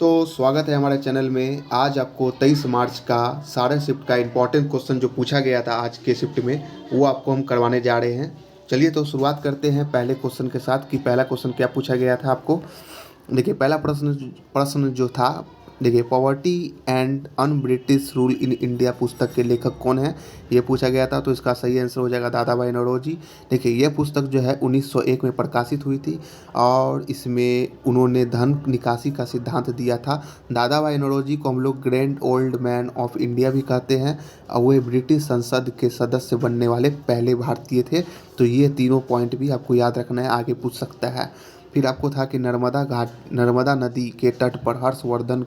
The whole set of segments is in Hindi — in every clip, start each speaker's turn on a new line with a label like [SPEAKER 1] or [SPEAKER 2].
[SPEAKER 1] तो स्वागत है हमारे चैनल में। आज आपको 23 मार्च का सारे शिफ्ट का इम्पोर्टेंट क्वेश्चन जो पूछा गया था आज के शिफ्ट में, वो आपको हम करवाने जा रहे हैं। चलिए तो शुरुआत करते हैं पहले क्वेश्चन के साथ कि पहला क्वेश्चन क्या पूछा गया था आपको। देखिए पहला प्रश्न प्रश्न जो था, देखिए poverty and un British rule in India पुस्तक के लेखक कौन है, ये पूछा गया था। तो इसका सही आंसर हो जाएगा दादा भाई नौरोजी। देखिए यह पुस्तक जो है 1901 में प्रकाशित हुई थी और इसमें उन्होंने धन निकासी का सिद्धांत दिया था। दादा भाई नौरोजी को हम लोग grand old man of India भी कहते हैं और वे ब्रिटिश संसद के सदस्य बनने वाले पहले भारतीय थे। तो ये तीनों पॉइंट भी आपको याद रखना है, आगे पूछ सकता है। फिर आपको था कि नर्मदा नदी के तट पर हर्षवर्धन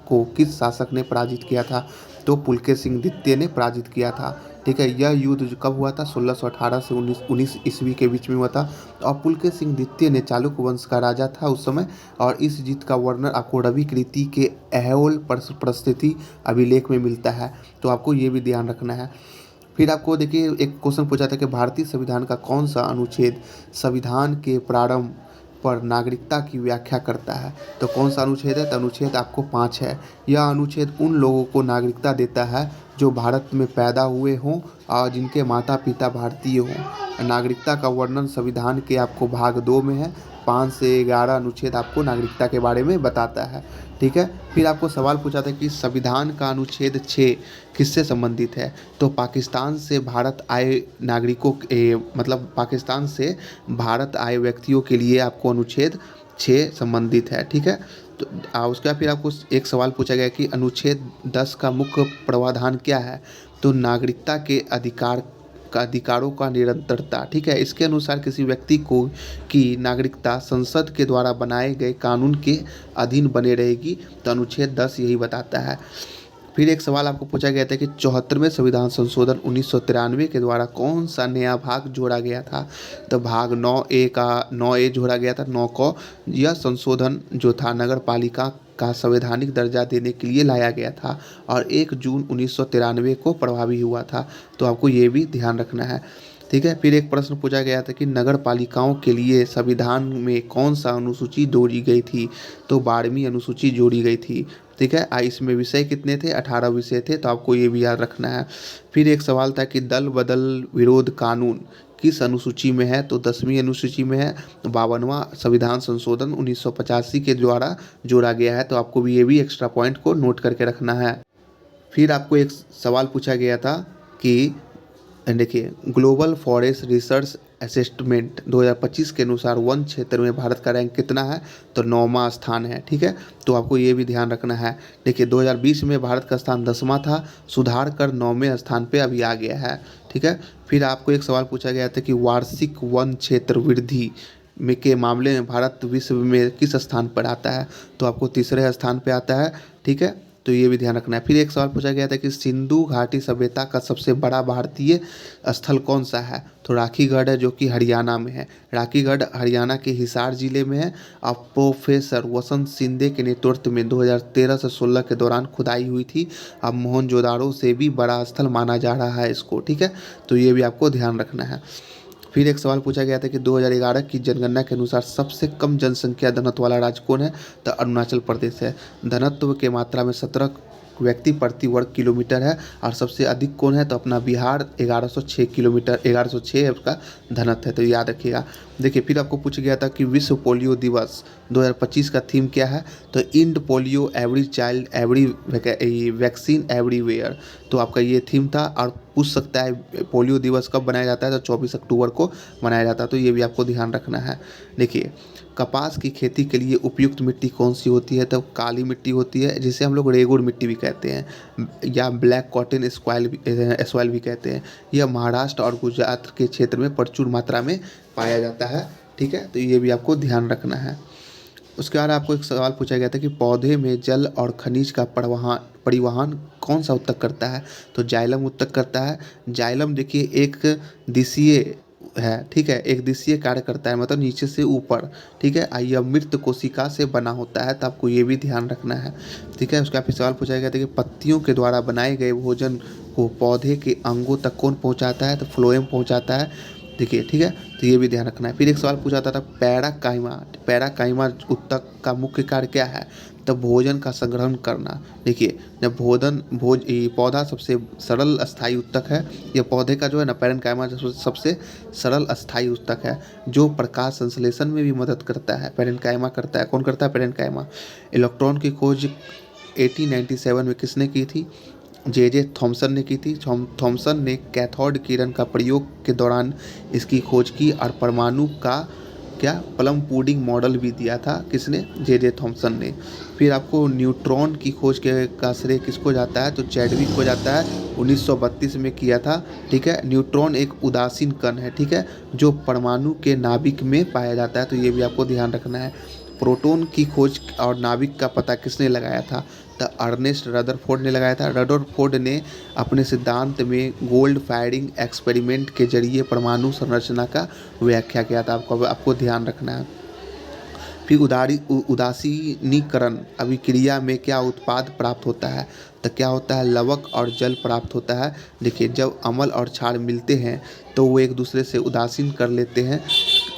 [SPEAKER 1] को किस शासक ने पराजित किया था। तो पुलकेशिन सिंह द्वितीय ने पराजित किया था। ठीक है, यह युद्ध कब हुआ था? 1618 से 1919 ईस्वी के बीच में हुआ था। और पुलकेशिन सिंह द्वितीय ने चालुक्य वंश का राजा था उस समय। और इस जीत का वर्णन आपको रवि कृति के ऐहोल परिस्थिति अभिलेख में मिलता है। तो आपको ये भी ध्यान रखना है। फिर आपको देखिए एक क्वेश्चन पूछा था कि भारतीय संविधान का कौन सा अनुच्छेद संविधान के प्रारंभ पर नागरिकता की व्याख्या करता है। तो कौन सा अनुच्छेद है? तो अनुच्छेद आपको 5 है। यह अनुच्छेद उन लोगों को नागरिकता देता है जो भारत में पैदा हुए हों और जिनके माता पिता भारतीय हों। नागरिकता का वर्णन संविधान के आपको भाग 2 में है। 5 से 11 अनुच्छेद आपको नागरिकता के बारे में बताता है। ठीक है, फिर आपको सवाल पूछा था कि संविधान का अनुच्छेद 6 किससे संबंधित है। तो पाकिस्तान से भारत आए नागरिकों मतलब पाकिस्तान से भारत आए व्यक्तियों के लिए आपको अनुच्छेद 6 संबंधित है। ठीक है, तो उसके बाद फिर आपको एक सवाल पूछा गया कि अनुच्छेद 10 का मुख्य प्रावधान क्या है। तो नागरिकता के अधिकारों का निरंतरता। ठीक है, इसके अनुसार किसी व्यक्ति को की नागरिकता संसद के द्वारा बनाए गए कानून के अधीन बने रहेगी। तो अनुच्छेद 10 यही बताता है। फिर एक सवाल आपको पूछा गया था कि 74वें संविधान संशोधन 1993 के द्वारा कौन सा नया भाग जोड़ा गया था। तो भाग 9A जोड़ा गया था 9 को। यह संशोधन जो था नगर पालिका का संवैधानिक दर्जा देने के लिए लाया गया था और 1 जून 1993 को प्रभावी हुआ था। तो आपको ये भी ध्यान रखना है। ठीक है, फिर एक प्रश्न पूछा गया था कि नगर पालिकाओं के लिए संविधान में कौन सा अनुसूची जोड़ी गई थी। तो 12वीं अनुसूची जोड़ी गई थी। ठीक है, इसमें विषय कितने थे? 18 विषय थे। तो आपको ये भी याद रखना है। फिर एक सवाल था कि दल बदल विरोध कानून किस अनुसूची में है। तो 10वीं अनुसूची में है। 52वां संविधान संशोधन 1985 के द्वारा जोड़ा गया है। तो आपको भी ये भी एक्स्ट्रा पॉइंट को नोट करके रखना है। फिर आपको एक सवाल पूछा गया था कि देखिए ग्लोबल फॉरेस्ट रिसर्च असेसमेंट 2025 के अनुसार वन क्षेत्र में भारत का रैंक कितना है। तो 9वां स्थान है। ठीक है, तो आपको ये भी ध्यान रखना है। देखिए 2020 में भारत का स्थान 10वां था, सुधार कर 9वें स्थान पे अभी आ गया है। ठीक है, फिर आपको एक सवाल पूछा गया था कि वार्षिक वन क्षेत्र वृद्धि में के मामले में भारत विश्व में किस स्थान पर आता है। तो आपको तीसरे स्थान पे आता है। ठीक है, तो ये भी ध्यान रखना है। फिर एक सवाल पूछा गया था कि सिंधु घाटी सभ्यता का सबसे बड़ा भारतीय स्थल कौन सा है। तो राखीगढ़ है जो कि हरियाणा में है। राखीगढ़ हरियाणा के हिसार जिले में है। और प्रोफेसर वसंत सिंधे के नेतृत्व में 2013 से 16 के दौरान खुदाई हुई थी। अब मोहनजोदाड़ो से भी बड़ा स्थल माना जा रहा है इसको। ठीक है, तो ये भी आपको ध्यान रखना है। फिर एक सवाल पूछा गया था कि 2011 की जनगणना के अनुसार सबसे कम जनसंख्या घनत्व वाला राज्य कौन है। तो अरुणाचल प्रदेश है। घनत्व के मात्रा में 17 व्यक्ति प्रति वर्ग किलोमीटर है। और सबसे अधिक कौन है? तो अपना बिहार 1106 किलोमीटर 1106 है उसका घनत्व है। तो याद रखिएगा। देखिए फिर आपको पूछा गया था कि विश्व पोलियो दिवस 2025 का थीम क्या है। तो end polio every child every vaccine everywhere. तो आपका ये थीम था। और पूछ सकता है पोलियो दिवस कब मनाया जाता है। तो 24 अक्टूबर को मनाया जाता है। तो ये भी आपको ध्यान रखना है। देखिए कपास की खेती के लिए उपयुक्त मिट्टी कौन सी होती है। तो काली मिट्टी होती है जिसे हम लोग रेगुड़ मिट्टी भी कहते हैं या ब्लैक कॉटन सॉइल भी कहते हैं। यह महाराष्ट्र और गुजरात के क्षेत्र में प्रचुर मात्रा में पाया जाता है। ठीक है, तो ये भी आपको ध्यान रखना है। उसके बाद आपको एक सवाल पूछा गया था कि पौधे में जल और खनिज का परिवहन कौन सा उत्तक करता है। तो जाइलम उत्तक करता है। जाइलम देखिए एक दिशीय है। ठीक है, एक दिशीय कार्य करता है मतलब नीचे से ऊपर। ठीक है, यह मृत कोशिका से बना होता है। तो आपको ये भी ध्यान रखना है। ठीक है, उसका फिर सवाल पूछा गया था कि पत्तियों के द्वारा बनाए गए भोजन को पौधे के अंगों तक कौन पहुंचाता है। तो फ्लोएम पहुंचाता है। देखिए ठीक है, तो ये भी ध्यान रखना है। फिर एक सवाल पूछा था पैराकाइमा उत्तक का मुख्य कार्य क्या है। तब भोजन का संग्रहण करना। देखिए, जब ये पौधा सबसे सरल अस्थायी ऊतक है। ये पौधे का जो है ना पैरेन्काइमा जो सबसे सरल अस्थायी ऊतक है, जो प्रकाश संश्लेषण में भी मदद करता है। पैरेन्काइमा करता है, कौन करता है? पैरेन्काइमा। इलेक्ट्रॉन की खोज 1897 में किसने की थी? जे थॉमसन ने की थी। थॉमसन ने कैथोड किरण का प्रयोग के दौरान इसकी खोज की और परमाणु का क्या प्लम पुडिंग मॉडल भी दिया था। किसने? जे थॉमसन ने। फिर आपको न्यूट्रॉन की खोज के का श्रेय किसको जाता है? तो चैडविक को जाता है, 1932 में किया था। ठीक है, न्यूट्रॉन एक उदासीन कण है, ठीक है, जो परमाणु के नाभिक में पाया जाता है, तो ये भी आपको ध्यान रखना है। प्रोटॉन की खोज और नाभिक का पता किसने लगाया था? द अर्नेस्ट रदरफोर्ड ने लगाया था। रदरफोर्ड ने अपने सिद्धांत में गोल्ड फायरिंग एक्सपेरिमेंट के जरिए परमाणु संरचना का व्याख्या किया था। आपको ध्यान रखना है। फिर उदासीनीकरण अभिक्रिया में क्या उत्पाद प्राप्त होता है? तो क्या होता है? लवक और जल प्राप्त होता है। देखिए, जब अम्ल और क्षार मिलते हैं तो वो एक दूसरे से उदासीन कर लेते हैं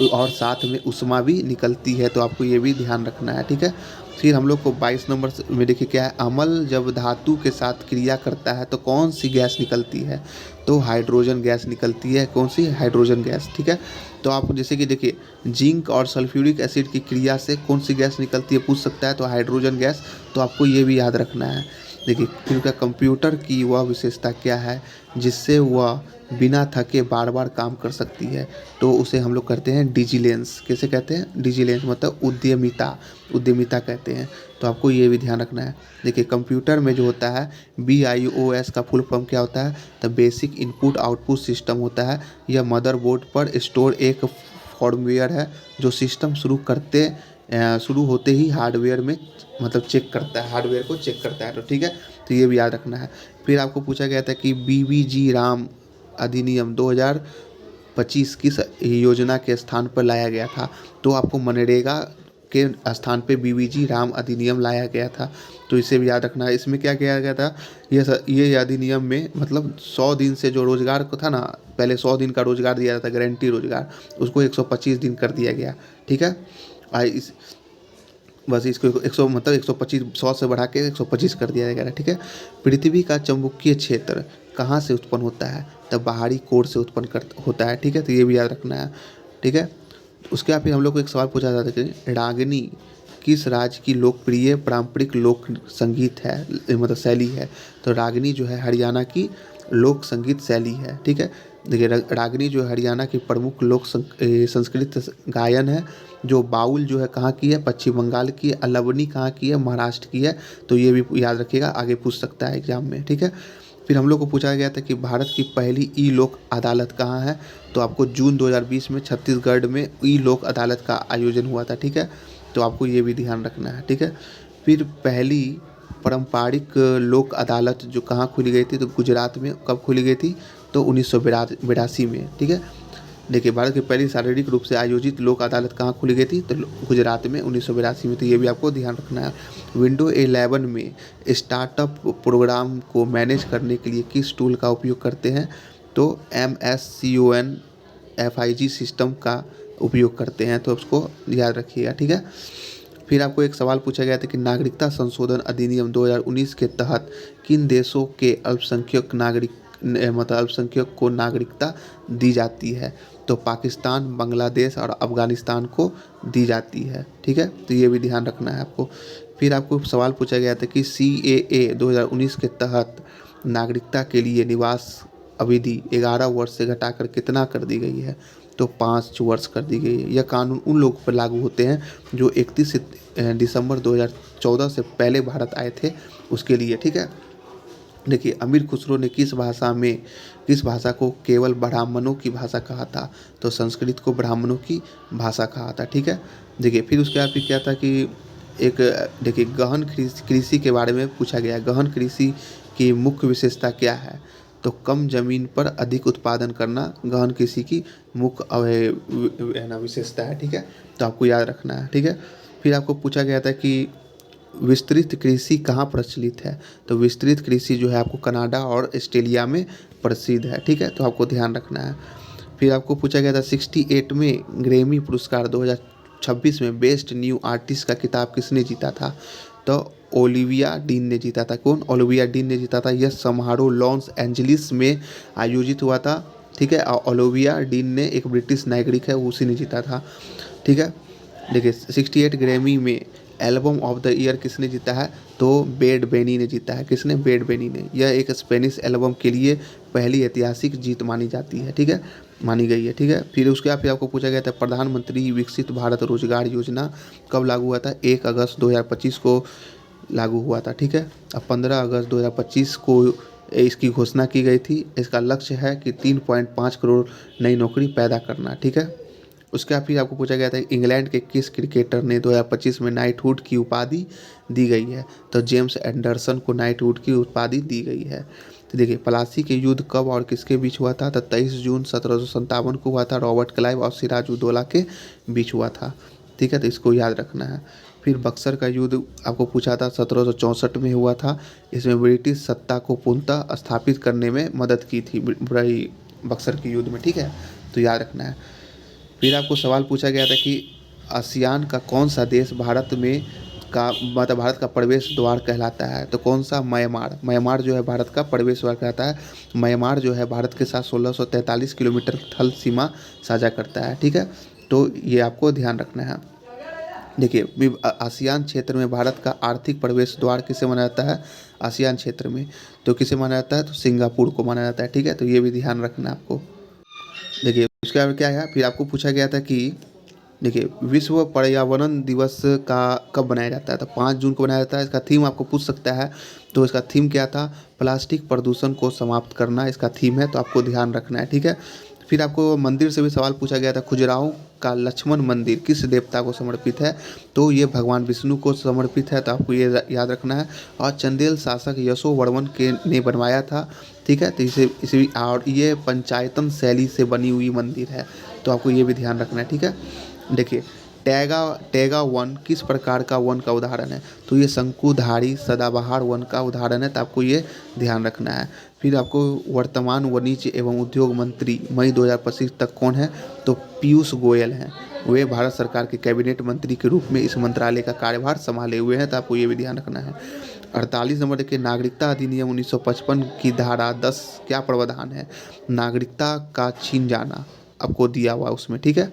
[SPEAKER 1] और साथ में ऊष्मा भी निकलती है, तो आपको ये भी ध्यान रखना है। ठीक है, फिर हम लोग को 22 नंबर में देखिए क्या है, अम्ल जब धातु के साथ क्रिया करता है तो कौन सी गैस निकलती है? तो हाइड्रोजन गैस निकलती है। कौन सी? Hydrogen gas. ठीक है, तो आप जैसे कि देखिए जिंक और सल्फ्यूरिक एसिड की क्रिया से कौन सी गैस निकलती है, पूछ सकता है, तो हाइड्रोजन गैस। तो आपको ये भी याद रखना है। देखिए, फिर उसका कंप्यूटर की वह विशेषता क्या है जिससे वह बिना थके बार बार काम कर सकती है? तो उसे हम लोग कहते हैं डिजिलेंस। कैसे कहते हैं? डिजिलेंस मतलब उद्यमिता कहते हैं। तो आपको ये भी ध्यान रखना है। देखिए, कंप्यूटर में जो होता है BIOS का फुल फॉर्म क्या होता है? तो बेसिक इनपुट आउटपुट सिस्टम होता है। यह मदरबोर्ड पर स्टोर एक फॉर्मवेयर है जो सिस्टम शुरू होते ही हार्डवेयर में मतलब चेक करता है, हार्डवेयर को चेक करता है। तो ठीक है, तो ये भी याद रखना है। फिर आपको पूछा गया था कि BBG राम अधिनियम 2025 किस योजना के स्थान पर लाया गया था? तो आपको मनरेगा के स्थान पे BBG राम अधिनियम लाया गया था। तो इसे भी याद रखना है। इसमें क्या किया गया था? ये अधिनियम में मतलब 100 दिन से जो रोजगार को था ना, पहले 100 दिन का रोजगार दिया जाता, गारंटी रोजगार, उसको 125 दिन कर दिया गया। ठीक है, इस बस इसको 100 मतलब 125 100 से बढ़ा के 125 कर दिया गया है। ठीक है, पृथ्वी का चुंबकीय क्षेत्र कहाँ से उत्पन्न होता है? तब बाहरी कोर से उत्पन्न होता है। ठीक है, तो ये भी याद रखना है। ठीक है, उसके बाद फिर हम लोग को एक सवाल पूछा जाता है कि रागिनी किस राज्य की लोकप्रिय पारंपरिक लोक संगीत है, मतलब शैली है? तो रागिनी जो है हरियाणा की लोक संगीत शैली है। ठीक है, देखिए रागिनी जो है हरियाणा की प्रमुख संस्कृत गायन है। जो बाउल जो है कहाँ की है? पश्चिम बंगाल की है। अलवनी कहाँ की है? महाराष्ट्र की है। तो ये भी याद रखिएगा, आगे पूछ सकता है एग्जाम में। ठीक है, फिर हम लोग को पूछा गया था कि भारत की पहली ई लोक अदालत कहाँ है? तो आपको जून 2020 में छत्तीसगढ़ में ई लोक अदालत का आयोजन हुआ था। ठीक है, तो आपको ये भी ध्यान रखना है। ठीक है, फिर पहली पारंपरिक लोक अदालत जो कहाँ खुली गई थी? तो गुजरात में। कब खुली गई थी? तो 1982 में। ठीक है, देखिए भारत की पहली शारीरिक रूप से आयोजित लोक अदालत कहाँ खुली गई थी? तो गुजरात में 1982 में। तो ये भी आपको ध्यान रखना है। विंडो 11 में स्टार्टअप प्रोग्राम को मैनेज करने के लिए किस टूल का उपयोग करते हैं? तो MSCON FIG सिस्टम का उपयोग करते हैं, तो उसको याद रखिएगा। ठीक है, फिर आपको एक सवाल पूछा गया था कि नागरिकता संशोधन अधिनियम 2019 के तहत किन देशों के अल्पसंख्यक को नागरिकता दी जाती है? तो पाकिस्तान, बांग्लादेश और अफगानिस्तान को दी जाती है। ठीक है, तो ये भी ध्यान रखना है आपको। फिर आपको सवाल पूछा गया था कि CAA 2019 के तहत नागरिकता के लिए निवास अवधि 11 वर्ष से घटाकर कितना कर दी गई है? तो 5 वर्ष कर दी गई है। यह कानून उन लोगों पर लागू होते हैं जो 31 दिसंबर 2014 से पहले भारत आए थे, उसके लिए। ठीक है, देखिए अमीर खुसरो ने किस भाषा को केवल ब्राह्मणों की भाषा कहा था? तो संस्कृत को ब्राह्मणों की भाषा कहा था। ठीक है, देखिए फिर उसके बाद फिर क्या था कि देखिए गहन कृषि के बारे में पूछा गया। गहन कृषि की मुख्य विशेषता क्या है? तो कम जमीन पर अधिक उत्पादन करना गहन कृषि की मुख्य विशेषता है। ठीक है, तो आपको याद रखना है। ठीक है, फिर आपको पूछा गया था कि विस्तृत कृषि कहाँ प्रचलित है? तो विस्तृत कृषि जो है आपको कनाडा और ऑस्ट्रेलिया में प्रसिद्ध है। ठीक है, तो आपको ध्यान रखना है। फिर आपको पूछा गया था 68वें ग्रैमी पुरस्कार 2026 में बेस्ट न्यू आर्टिस्ट का खिताब किसने जीता था? तो ओलिविया डीन ने जीता था। कौन? ओलिविया डीन ने जीता था। यह समारोह लॉस एंजलिस में आयोजित हुआ था, ठीक है। और ओलिविया डीन ने एक ब्रिटिश नागरिक है, उसी ने जीता था, ठीक है। देखिए 68 ग्रैमी में एल्बम ऑफ द ईयर किसने जीता है? तो बेड बेनी ने जीता है। किसने? बेड बेनी ने। यह एक स्पेनिश एल्बम के लिए पहली ऐतिहासिक जीत मानी जाती है, ठीक है, मानी गई है, ठीक है। फिर उसके बाद फिर आपको पूछा गया था प्रधानमंत्री विकसित भारत रोजगार योजना कब लागू हुआ था? 1 अगस्त 2025 को लागू हुआ था, ठीक है। अब 15 अगस्त 2025 को इसकी घोषणा की गई थी। इसका लक्ष्य है कि 3.5 करोड़ नई नौकरी पैदा करना, ठीक है। उसके बाद फिर आपको पूछा गया था इंग्लैंड के किस क्रिकेटर ने 2025 में नाइटहुड की उपाधि दी गई है? तो जेम्स एंडरसन को नाइटहुड की उपाधि दी गई है। तो देखिए प्लासी के युद्ध कब और किसके बीच हुआ था? तो 23 जून 1757 को हुआ था। रॉबर्ट क्लाइव और सिराजुद्दौला के बीच हुआ था, ठीक है। तो इसको याद रखना है। फिर बक्सर का युद्ध आपको पूछा था 1764 में हुआ था। इसमें ब्रिटिश सत्ता को पूर्णतः स्थापित करने में मदद की थी बक्सर के युद्ध में, ठीक है। तो याद रखना है। फिर आपको सवाल पूछा गया था कि आसियान का कौन सा देश भारत में का मतलब भारत का प्रवेश द्वार कहलाता है? तो कौन सा? म्यांमार। म्यांमार जो है भारत का प्रवेश द्वार कहलाता है। म्यांमार जो है भारत के साथ 1643 किलोमीटर थल सीमा साझा करता है, ठीक है। तो ये आपको ध्यान रखना है। देखिए आसियान क्षेत्र में भारत का आर्थिक प्रवेश द्वार किसे माना जाता है? आसियान क्षेत्र में तो किसे माना जाता है? तो सिंगापुर को माना जाता है, ठीक है। तो ये भी ध्यान रखना है आपको। देखिए उसके बाद क्या है, फिर आपको पूछा गया था कि देखिए विश्व पर्यावरण दिवस का कब बनाया जाता है? तो 5 जून को बनाया जाता है। इसका थीम आपको पूछ सकता है। तो इसका थीम क्या था? प्लास्टिक प्रदूषण को समाप्त करना इसका थीम है, तो आपको ध्यान रखना है, ठीक है। फिर आपको मंदिर से भी सवाल पूछा गया था खजुराहो का लक्ष्मण मंदिर किस देवता को समर्पित है? तो ये भगवान विष्णु को समर्पित है, तो आपको ये याद रखना है। और चंदेल शासक यशोवर्मन के ने बनवाया था, ठीक है। तो इसे और ये पंचायतन शैली से बनी हुई मंदिर है, तो आपको ये भी ध्यान रखना है, ठीक है। देखिए टैगा वन किस प्रकार का वन का उदाहरण है? तो ये शंकुधारी सदाबहार वन का उदाहरण है, तो आपको ये ध्यान रखना है। फिर आपको वर्तमान वाणिज्य एवं उद्योग मंत्री मई 2025 तक कौन है? तो पीयूष गोयल हैं। वे भारत सरकार के कैबिनेट मंत्री के रूप में इस मंत्रालय का कार्यभार संभाले हुए हैं, तो आपको ये भी ध्यान रखना है। 48 नंबर देखिए नागरिकता अधिनियम 1955 की धारा 10 क्या प्रावधान है? नागरिकता का छीन जाना आपको दिया हुआ उसमें, ठीक है।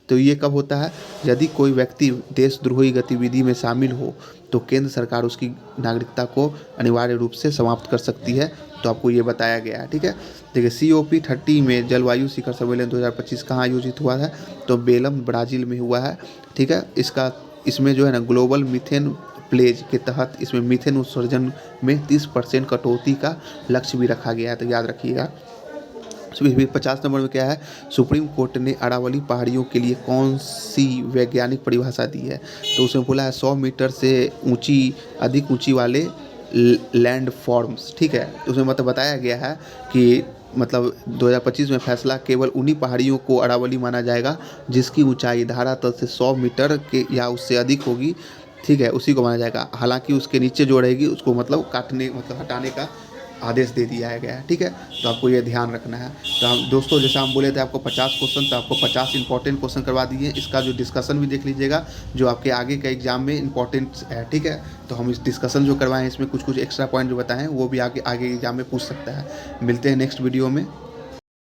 [SPEAKER 1] तो ये कब होता है? यदि कोई व्यक्ति देशद्रोही गतिविधि में शामिल हो तो केंद्र सरकार उसकी नागरिकता को अनिवार्य रूप से समाप्त कर सकती है, तो आपको ये बताया गया है, ठीक है। देखिए COP30 में जलवायु शिखर सम्मेलन 2025 कहाँ आयोजित हुआ है? तो बेलम ब्राज़ील में हुआ है, ठीक है। इसमें जो है ना ग्लोबल मीथेन प्लेज के तहत इसमें मीथेन उत्सर्जन में 30% कटौती का लक्ष्य भी रखा गया है, तो याद रखिएगा। फिर 50 नंबर में क्या है? सुप्रीम कोर्ट ने अरावली पहाड़ियों के लिए कौन सी वैज्ञानिक परिभाषा दी है? तो उसमें बोला है 100 मीटर से अधिक ऊंची वाले लैंड फॉर्म्स, ठीक है। तो उसमें मतलब बताया गया है कि मतलब 2025 में फैसला केवल उन्हीं पहाड़ियों को अरावली माना जाएगा जिसकी ऊंचाई धरातल से 100 मीटर के या उससे अधिक होगी, ठीक है, उसी को माना जाएगा। हालांकि उसके नीचे जो रहेगी उसको मतलब हटाने का आदेश दे दिया गया है, ठीक है। तो आपको ये ध्यान रखना है। तो हम दोस्तों जैसा हम बोले थे आपको 50 क्वेश्चन, तो आपको 50 इंपॉर्टेंट क्वेश्चन करवा दिए। इसका जो डिस्कशन भी देख लीजिएगा जो आपके आगे के एग्जाम में इंपॉर्टेंट है, ठीक है। तो हम इस डिस्कशन जो करवाएं इसमें कुछ एक्स्ट्रा पॉइंट जो बताएं वो भी आगे एग्जाम में पूछ सकता है। मिलते हैं नेक्स्ट वीडियो में।